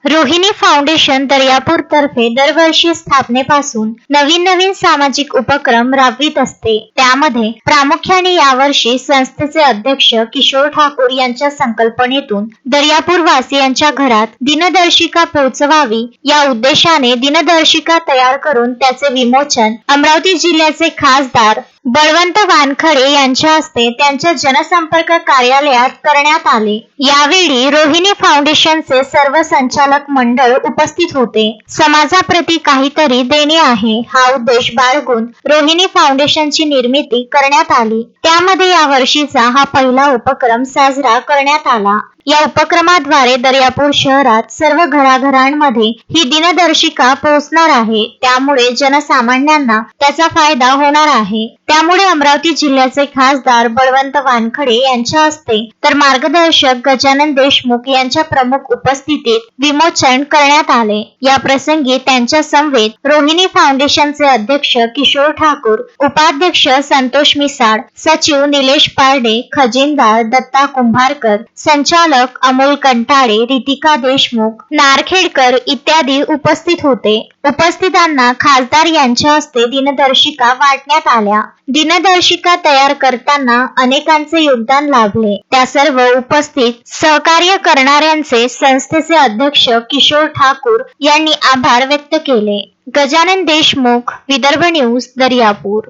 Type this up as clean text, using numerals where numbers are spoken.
Rohini foundation Daryapur तर्फे दरवर्षी स्थापनेपासून नवीन सामाजिक उपक्रम राबवित असते. त्यामध्ये प्रामुख्याने यावर्षी संस्थेचे अध्यक्ष किशोर ठाकूर यांच्या संकल्पनेतून दर्यापूर वासियांच्या घरात दिनदर्शिका पोहोचवावी या उद्देशाने दिनदर्शिका तयार करून त्याचे विमोचन अमरावती जिल्ह्याचे खासदार बळवंत वानखडे यांच्या हस्ते त्यांच्या जनसंपर्क कार्यालयात करण्यात आले. यावेळी रोहिणी फाउंडेशनचे सर्व संचालक मंडळ उपस्थित होते. समाजाप्रती काहीतरी देणे आहे हा उद्देश बाळगून रोहिणी फाउंडेशनची निर्मिती करण्यात आली. त्यामध्ये यावर्षीचा हा पहिला उपक्रम साजरा करण्यात आला. या उपक्रमाद्वारे दर्यापूर शहरात सर्व घराघरांमध्ये ही दिनदर्शिका पोहोचणार आहे. त्यामुळे जनसामान्यांना त्याचा फायदा होणार आहे. त्यामुळे अमरावती जिल्ह्याचे खासदार बळवंत वानखडे यांच्या हस्ते तर मार्गदर्शक गजानन देशमुख यांच्या प्रमुख उपस्थितीत विमोचन करण्यात आले. या प्रसंगी त्यांच्या समवेत रोहिणी फाउंडेशनचे अध्यक्ष किशोर ठाकूर, उपाध्यक्ष संतोष मिसाळ, सचिव निलेश पारडे, खजिनदार दत्ता कुंभारकर, संचालक अमोल कंटाळे, रितिका देशमुख, नारखेडकर इत्यादी उपस्थित होते. उपस्थितांना खासदार यांच्या हस्ते दिनदर्शिका वाटण्यात आल्या. दिनदर्शिका तयार करताना अनेकांचे योगदान लाभले. त्या सर्व उपस्थित सहकार्य करणाऱ्यांचे संस्थेचे अध्यक्ष किशोर ठाकूर यांनी आभार व्यक्त केले. गजानन देशमुख, विदर्भ न्यूज, दर्यापूर.